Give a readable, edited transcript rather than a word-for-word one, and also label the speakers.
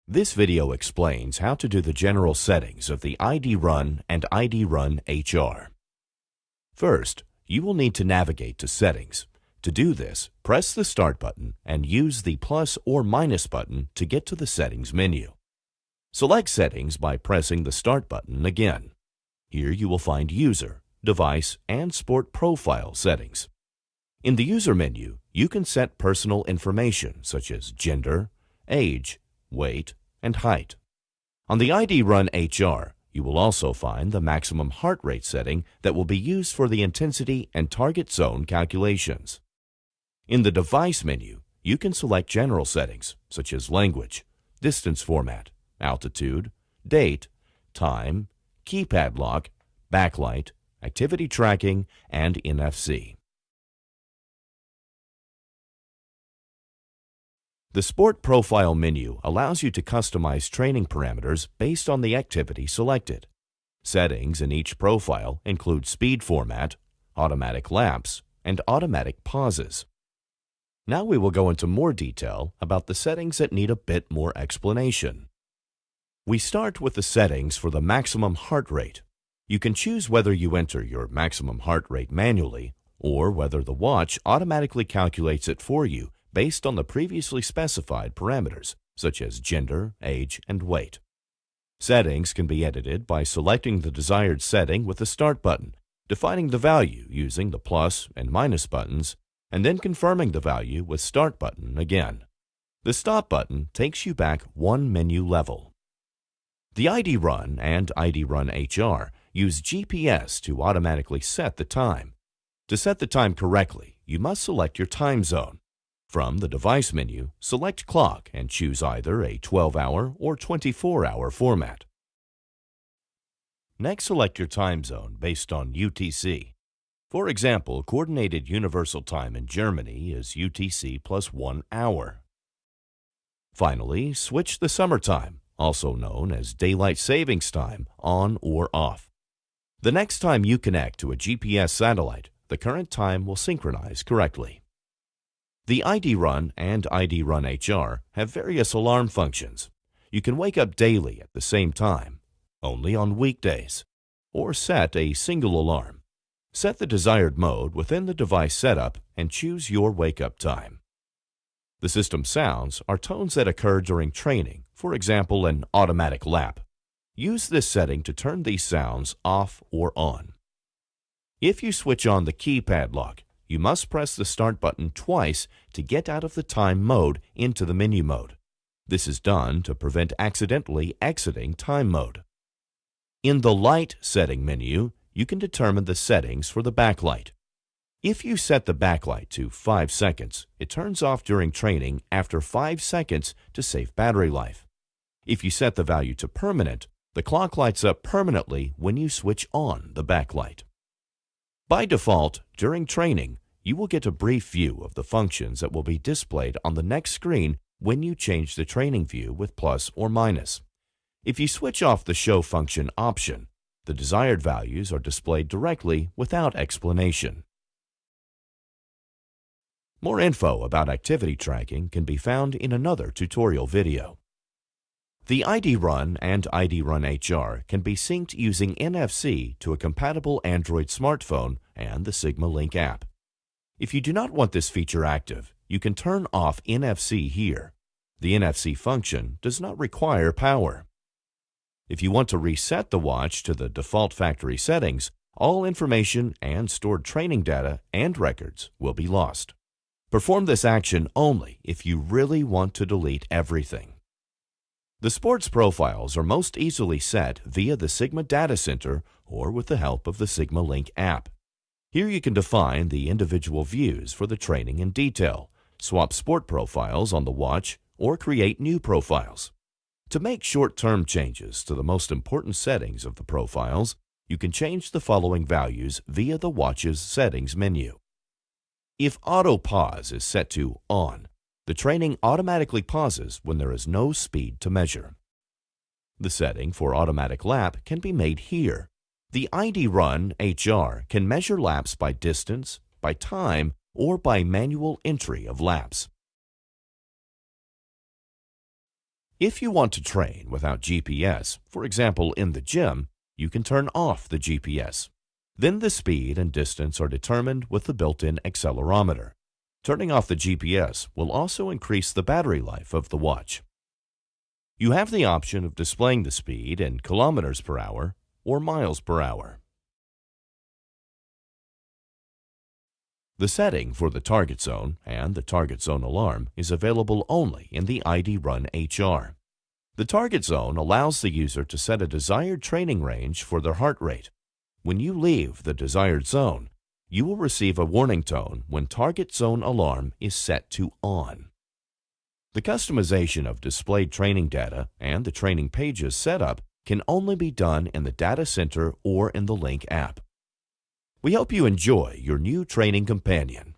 Speaker 1: This video explains how to do the general settings of the ID-Run and ID-Run HR. First, you will need to navigate to Settings. To do this, press the Start button and use the plus or minus button to get to the Settings menu. Select Settings by pressing the Start button again. Here you will find User, Device, and Sport Profile settings. In the User menu, you can set personal information such as gender, age, weight, and height. On the ID-Run HR, you will also find the maximum heart rate setting that will be used for the intensity and target zone calculations. In the Device menu, you can select general settings such as language, distance format, altitude, date, time, keypad lock, backlight, activity tracking, and NFC. The Sport Profile menu allows you to customize training parameters based on the activity selected. Settings in each profile include speed format, automatic laps, and automatic pauses. Now we will go into more detail about the settings that need a bit more explanation. We start with the settings for the maximum heart rate. You can choose whether you enter your maximum heart rate manually or whether the watch automatically calculates it for you based on the previously specified parameters, such as gender, age, and weight. Settings can be edited by selecting the desired setting with the Start button, defining the value using the plus and minus buttons, and then confirming the value with Start button again. The Stop button takes you back one menu level. The ID-Run and ID-Run HR use GPS to automatically set the time. To set the time correctly, you must select your time zone. From the Device menu, select Clock and choose either a 12-hour or 24-hour format. Next, select your time zone based on UTC. For example, Coordinated Universal Time in Germany is UTC plus 1 hour. Finally, switch the summer time, also known as Daylight Savings Time, on or off. The next time you connect to a GPS satellite, the current time will synchronize correctly. The ID-Run and ID-Run HR have various alarm functions. You can wake up daily at the same time, only on weekdays, or set a single alarm. Set the desired mode within the device setup and choose your wake-up time. The system sounds are tones that occur during training, for example, an automatic lap. Use this setting to turn these sounds off or on. If you switch on the keypad lock, you must press the Start button twice to get out of the time mode into the menu mode. This is done to prevent accidentally exiting time mode. In the Light setting menu, you can determine the settings for the backlight. If you set the backlight to 5 seconds, it turns off during training after 5 seconds to save battery life. If you set the value to permanent, the clock lights up permanently when you switch on the backlight. By default, during training, you will get a brief view of the functions that will be displayed on the next screen when you change the training view with plus or minus. If you switch off the Show Function option, the desired values are displayed directly without explanation. More info about activity tracking can be found in another tutorial video. The ID-Run and ID-Run HR can be synced using NFC to a compatible Android smartphone and the SigmaLink app. If you do not want this feature active, you can turn off NFC here. The NFC function does not require power. If you want to reset the watch to the default factory settings, all information and stored training data and records will be lost. Perform this action only if you really want to delete everything. The sports profiles are most easily set via the Sigma Data Center or with the help of the SigmaLink app. Here you can define the individual views for the training in detail, swap sport profiles on the watch, or create new profiles. To make short-term changes to the most important settings of the profiles, you can change the following values via the watch's settings menu. If Auto Pause is set to On, the training automatically pauses when there is no speed to measure. The setting for automatic lap can be made here. The ID-Run HR can measure laps by distance, by time, or by manual entry of laps. If you want to train without GPS, for example in the gym, you can turn off the GPS. Then the speed and distance are determined with the built-in accelerometer. Turning off the GPS will also increase the battery life of the watch. You have the option of displaying the speed in kilometers per hour or miles per hour. The setting for the target zone and the target zone alarm is available only in the ID Run HR. The target zone allows the user to set a desired training range for their heart rate. When you leave the desired zone, you will receive a warning tone when target zone alarm is set to on. The customization of displayed training data and the training pages setup can only be done in the data center or in the Link app. We hope you enjoy your new training companion.